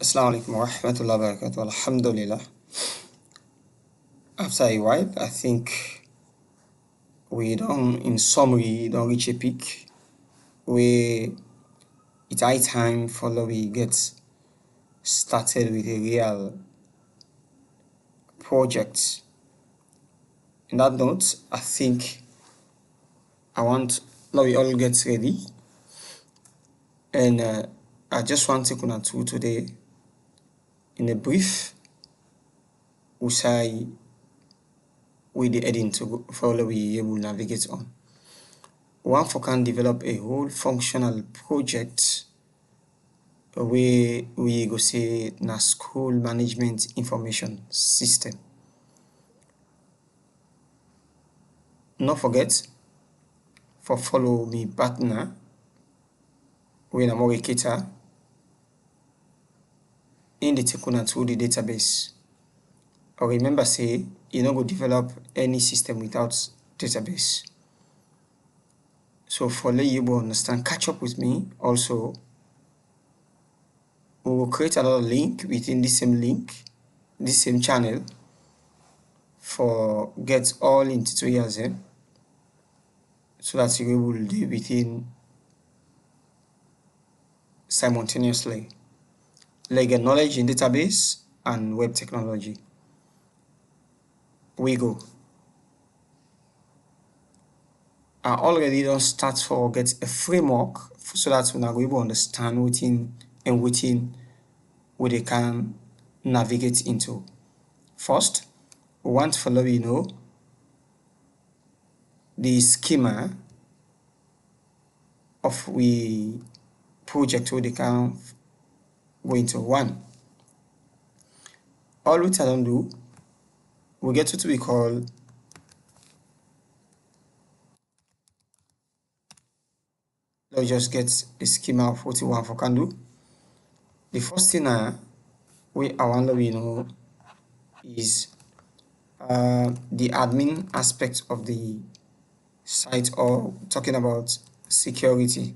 Assalamu alaikum wa rahmatullahi wa barakatuh. Alhamdulillah. After a while, I think we don't, in summary, don't reach a peak where it's high time for we get started with a real project. In that note, I think I want now we all get ready, and I just want to take through today in a brief. We say with the heading to follow we able navigate on. One for can develop a whole functional project where we go say na school management information system. No forget for follow me partner wey na Morikita in the take through the database. Or remember say you no go develop any system without database. So for let you understand, catch up with me also. We will create another link within this same link, this same channel for get all in tutorials so that you will do within simultaneously. Like get knowledge in database and web technology. We go. I already don't start for get a framework so that we are able to understand within and within what they can navigate into. First, we want to follow the schema of we project where they can go into one. All we tell them do, we get what we call let's just get a schema of what we want for can do. The first thing we I want to is the admin aspect of the site, or talking about security.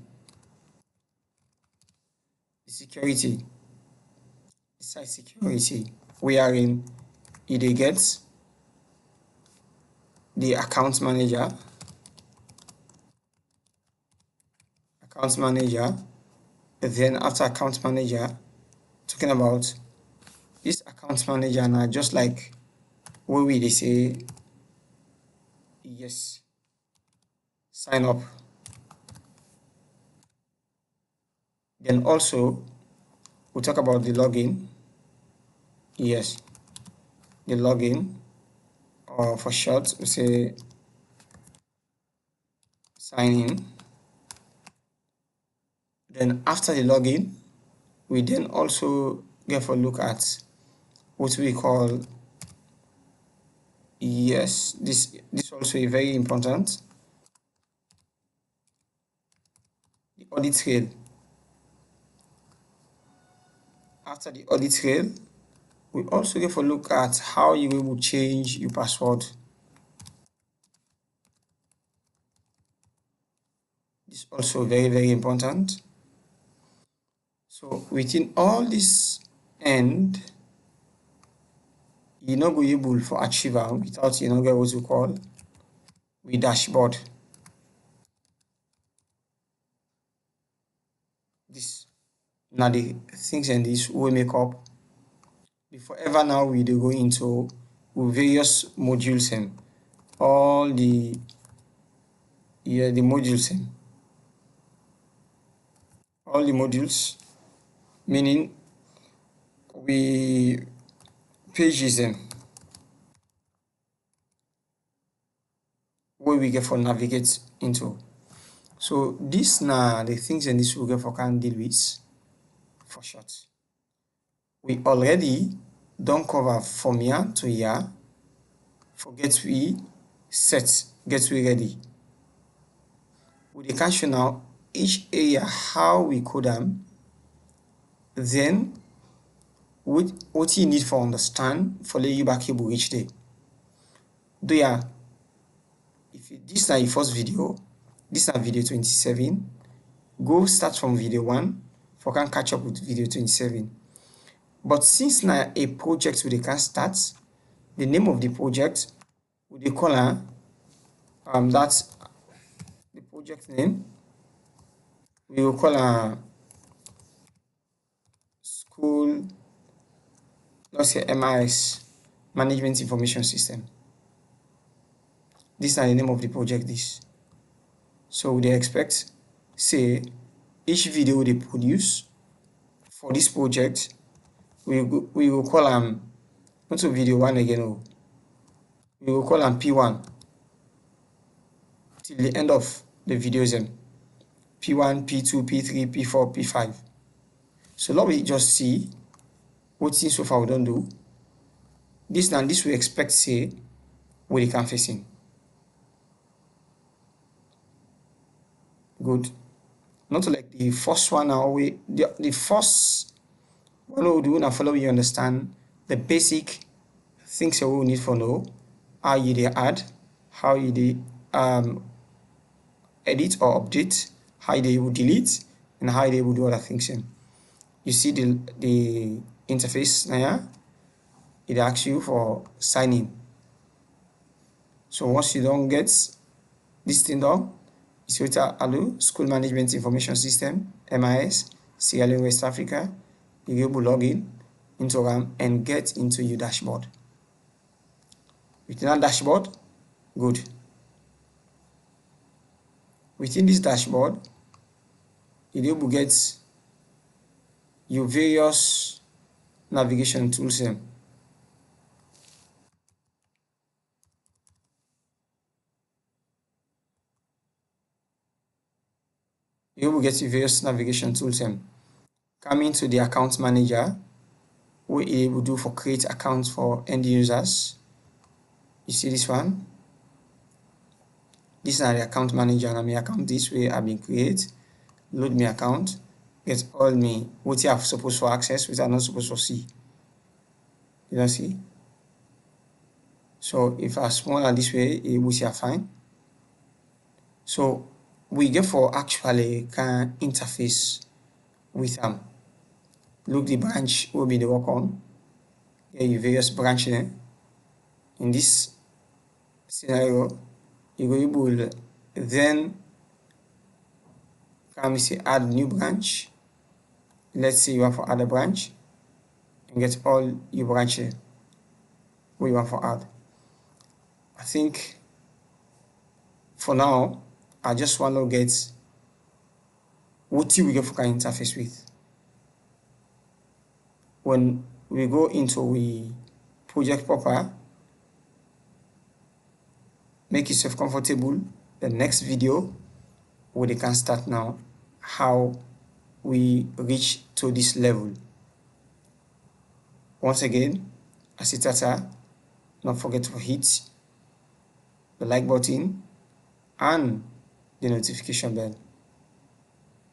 The site security wherein it gets the account manager, then after account manager, talking about this account manager now, just like what we they say yes, sign up. Then also we'll talk about the login. Yes, the login, or for short we say sign in. Then after the login, we then also get a look at what we call, yes, this also is very important, the audit trail. After the audit trail, we also get a look at how you will change your password. This is also very, very important. So within all this end, you not go able for achiever without get what we call we dashboard. This now the things and this we make up before ever now we do go into various modules and all the modules and all the modules, meaning we pages and where we get for navigate into. So this now the things and this we get for can deal with for short. We already don't cover from here to here for get we set, get we ready. We can show now each area how we code them, then what you need for understand for let you back able each day. Do ya if this is your first video, this is video 27, go start from video 1 for can catch up with video 27. But since now a project we can start, the name of the project we dey call am that's the project name. We will call am school, let's say MIS, Management Information System. This is the name of the project this. So we dey expect say each video we dey produce for this project, we will call am not to video 1 again o. We will call am P1 till the end of the videos dem. P1, P2, P3, P4, P5. So let me just see wetin so far we don do. This na this we expect say we dey can facing. Good. Not like the first one now. The first one we do na follow you understand the basic things that we need for know. How you dey add, how you dey edit or update, how you dey delete, and how you dey do other things. You see the interface now. It asks you for sign in. So once you don't get this thing done, it's with hello School Management Information System MIS Sierra Leone West Africa. You able to log in into RAM and get into your dashboard. Within that dashboard, good. Within this dashboard, you're able to get your various navigation tools. You will get your various navigation tools. Coming to the account manager, what you able to do for create accounts for end users. You see this one. This is the account manager, and my account this way I've been create. Load my account, get all me what you have supposed to access, which I'm not supposed to see. You don't see? So if I smaller this way, it will see fine. So we get for actually can interface with them. Look the branch will be the work on. Get your various branches. In this scenario, you go able then can we say add new branch. Let's say you want to add a branch and get all your branches we want to add. I think for now I just want to get what we get for can interface with. When we go into we project proper, make yourself comfortable. The next video we can start now how we reach to this level. Once again, as it don't forget to hit the like button and the notification bell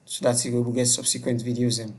so that you will get subsequent videos.